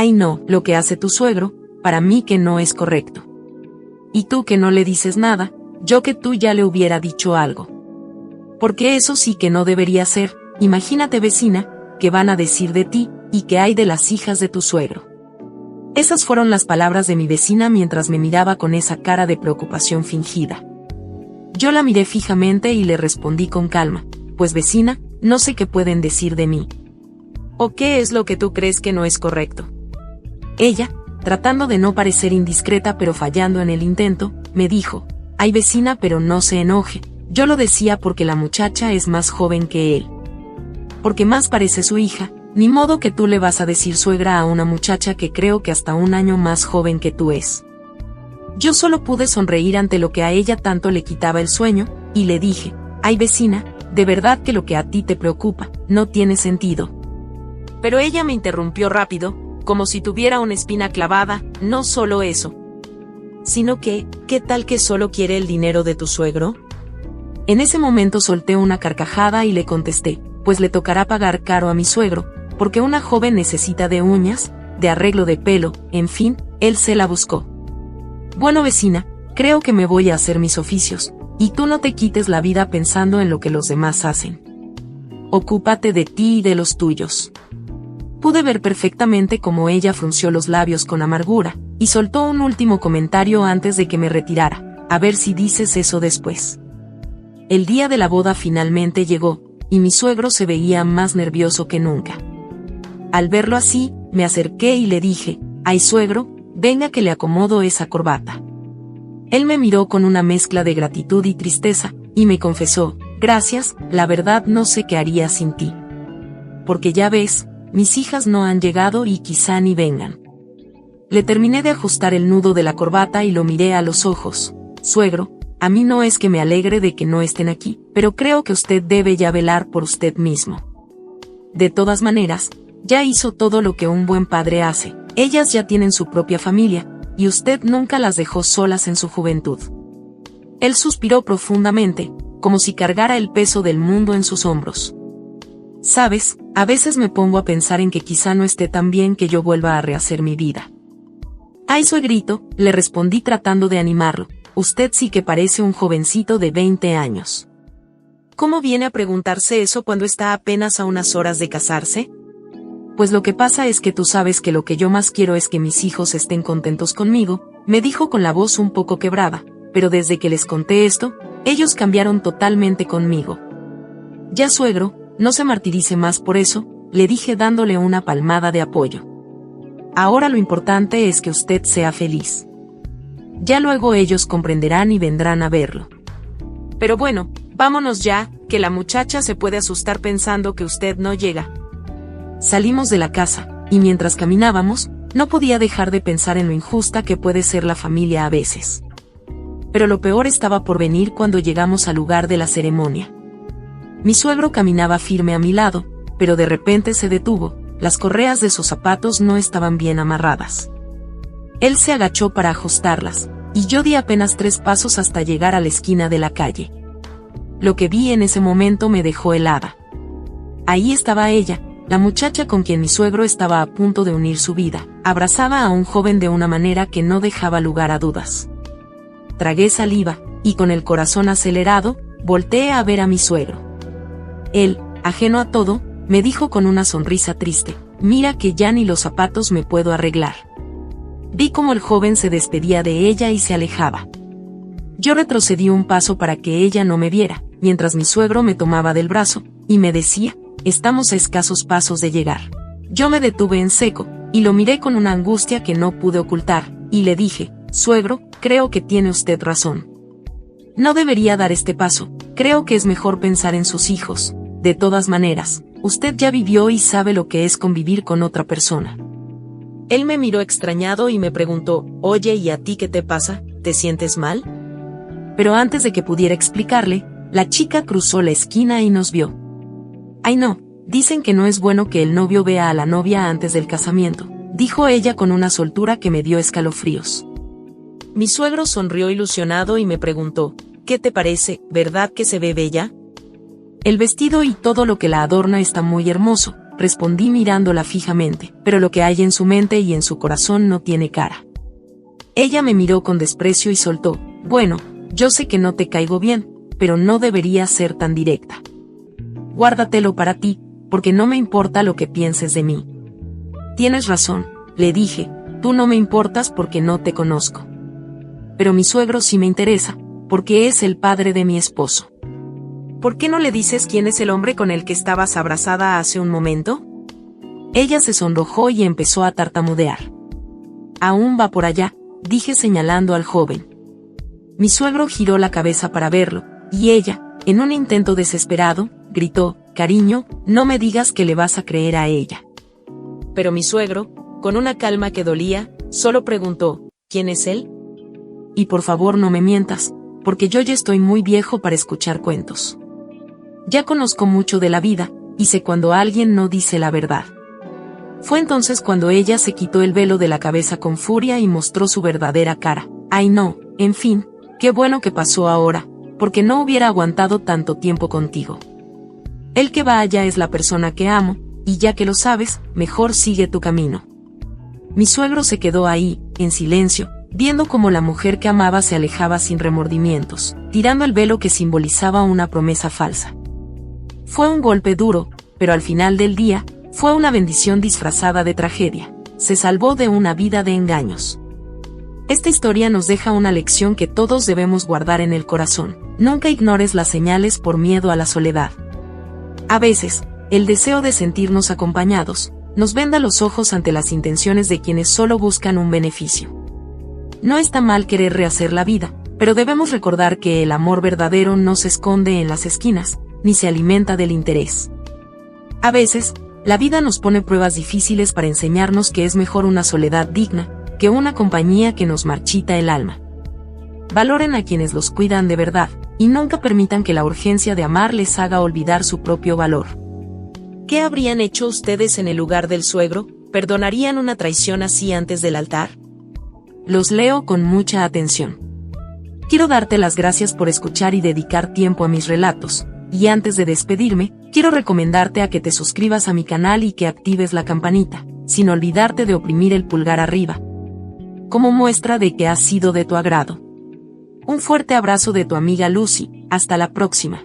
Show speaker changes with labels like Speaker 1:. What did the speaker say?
Speaker 1: Ay no, lo que hace tu suegro, para mí que no es correcto. Y tú que no le dices nada, yo que tú ya le hubiera dicho algo. Porque eso sí que no debería ser, imagínate vecina, ¿qué van a decir de ti, y qué hay de las hijas de tu suegro? Esas fueron las palabras de mi vecina mientras me miraba con esa cara de preocupación fingida. Yo la miré fijamente y le respondí con calma, pues vecina, no sé qué pueden decir de mí. ¿O qué es lo que tú crees que no es correcto? Ella, tratando de no parecer indiscreta pero fallando en el intento, me dijo, ay vecina, pero no se enoje, yo lo decía porque la muchacha es más joven que él. Porque más parece su hija, ni modo que tú le vas a decir suegra a una muchacha que creo que hasta un año más joven que tú es. Yo solo pude sonreír ante lo que a ella tanto le quitaba el sueño, y le dije, ay vecina, de verdad que lo que a ti te preocupa, no tiene sentido. Pero ella me interrumpió rápido, como si tuviera una espina clavada, no solo eso. Sino que, ¿qué tal que solo quiere el dinero de tu suegro? En ese momento solté una carcajada y le contesté, pues le tocará pagar caro a mi suegro, porque una joven necesita de uñas, de arreglo de pelo, en fin, él se la buscó. Bueno vecina, creo que me voy a hacer mis oficios, y tú no te quites la vida pensando en lo que los demás hacen. Ocúpate de ti y de los tuyos. Pude ver perfectamente cómo ella frunció los labios con amargura, y soltó un último comentario antes de que me retirara, a ver si dices eso después. El día de la boda finalmente llegó, y mi suegro se veía más nervioso que nunca. Al verlo así, me acerqué y le dije, ay suegro, venga que le acomodo esa corbata. Él me miró con una mezcla de gratitud y tristeza, y me confesó, gracias, la verdad no sé qué haría sin ti. Porque ya ves, mis hijas no han llegado y quizá ni vengan. Le terminé de ajustar el nudo de la corbata y lo miré a los ojos. Suegro, a mí no es que me alegre de que no estén aquí, pero creo que usted debe ya velar por usted mismo. De todas maneras, ya hizo todo lo que un buen padre hace. Ellas ya tienen su propia familia, y usted nunca las dejó solas en su juventud. Él suspiró profundamente, como si cargara el peso del mundo en sus hombros. Sabes, a veces me pongo a pensar en que quizá no esté tan bien que yo vuelva a rehacer mi vida. Ay suegrito, le respondí tratando de animarlo, usted sí que parece un jovencito de 20 años. ¿Cómo viene a preguntarse eso cuando está apenas a unas horas de casarse? Pues lo que pasa es que tú sabes que lo que yo más quiero es que mis hijos estén contentos conmigo, me dijo con la voz un poco quebrada, pero desde que les conté esto, ellos cambiaron totalmente conmigo. Ya suegro, no se martirice más por eso, le dije dándole una palmada de apoyo. Ahora lo importante es que usted sea feliz. Ya luego ellos comprenderán y vendrán a verlo. Pero bueno, vámonos ya, que la muchacha se puede asustar pensando que usted no llega. Salimos de la casa, y mientras caminábamos, no podía dejar de pensar en lo injusta que puede ser la familia a veces. Pero lo peor estaba por venir cuando llegamos al lugar de la ceremonia. Mi suegro caminaba firme a mi lado, pero de repente se detuvo, las correas de sus zapatos no estaban bien amarradas. Él se agachó para ajustarlas, y yo di apenas 3 pasos hasta llegar a la esquina de la calle. Lo que vi en ese momento me dejó helada. Ahí estaba ella, la muchacha con quien mi suegro estaba a punto de unir su vida, abrazaba a un joven de una manera que no dejaba lugar a dudas. Tragué saliva, y con el corazón acelerado, volteé a ver a mi suegro. Él, ajeno a todo, me dijo con una sonrisa triste, mira que ya ni los zapatos me puedo arreglar. Vi cómo el joven se despedía de ella y se alejaba. Yo retrocedí un paso para que ella no me viera, mientras mi suegro me tomaba del brazo, y me decía, estamos a escasos pasos de llegar. Yo me detuve en seco, y lo miré con una angustia que no pude ocultar, y le dije, suegro, creo que tiene usted razón. No debería dar este paso, creo que es mejor pensar en sus hijos. De todas maneras, usted ya vivió y sabe lo que es convivir con otra persona. Él me miró extrañado y me preguntó, oye, ¿y a ti qué te pasa? ¿Te sientes mal? Pero antes de que pudiera explicarle, la chica cruzó la esquina y nos vio. Ay no, dicen que no es bueno que el novio vea a la novia antes del casamiento, dijo ella con una soltura que me dio escalofríos. Mi suegro sonrió ilusionado y me preguntó, ¿qué te parece, verdad que se ve bella? El vestido y todo lo que la adorna está muy hermoso, respondí mirándola fijamente, pero lo que hay en su mente y en su corazón no tiene cara. Ella me miró con desprecio y soltó, bueno, yo sé que no te caigo bien, pero no deberías ser tan directa. Guárdatelo para ti, porque no me importa lo que pienses de mí. Tienes razón, le dije, tú no me importas porque no te conozco. Pero mi suegro sí me interesa, porque es el padre de mi esposo. ¿Por qué no le dices quién es el hombre con el que estabas abrazada hace un momento? Ella se sonrojó y empezó a tartamudear. Aún va por allá, dije señalando al joven. Mi suegro giró la cabeza para verlo, y ella, en un intento desesperado, gritó, cariño, no me digas que le vas a creer a ella. Pero mi suegro, con una calma que dolía, solo preguntó, ¿quién es él? Y por favor no me mientas, porque yo ya estoy muy viejo para escuchar cuentos. Ya conozco mucho de la vida, y sé cuando alguien no dice la verdad. Fue entonces cuando ella se quitó el velo de la cabeza con furia y mostró su verdadera cara. Ay no, en fin, qué bueno que pasó ahora, porque no hubiera aguantado tanto tiempo contigo. El que va allá es la persona que amo, y ya que lo sabes, mejor sigue tu camino. Mi suegro se quedó ahí, en silencio, viendo cómo la mujer que amaba se alejaba sin remordimientos, tirando el velo que simbolizaba una promesa falsa. Fue un golpe duro, pero al final del día, fue una bendición disfrazada de tragedia. Se salvó de una vida de engaños. Esta historia nos deja una lección que todos debemos guardar en el corazón. Nunca ignores las señales por miedo a la soledad. A veces, el deseo de sentirnos acompañados, nos venda los ojos ante las intenciones de quienes solo buscan un beneficio. No está mal querer rehacer la vida, pero debemos recordar que el amor verdadero no se esconde en las esquinas, ni se alimenta del interés. A veces, la vida nos pone pruebas difíciles para enseñarnos que es mejor una soledad digna, que una compañía que nos marchita el alma. Valoren a quienes los cuidan de verdad, y nunca permitan que la urgencia de amar les haga olvidar su propio valor. ¿Qué habrían hecho ustedes en el lugar del suegro? ¿Perdonarían una traición así antes del altar? Los leo con mucha atención. Quiero darte las gracias por escuchar y dedicar tiempo a mis relatos, y antes de despedirme, quiero recomendarte a que te suscribas a mi canal y que actives la campanita, sin olvidarte de oprimir el pulgar arriba, como muestra de que ha sido de tu agrado. Un fuerte abrazo de tu amiga Lucy, hasta la próxima.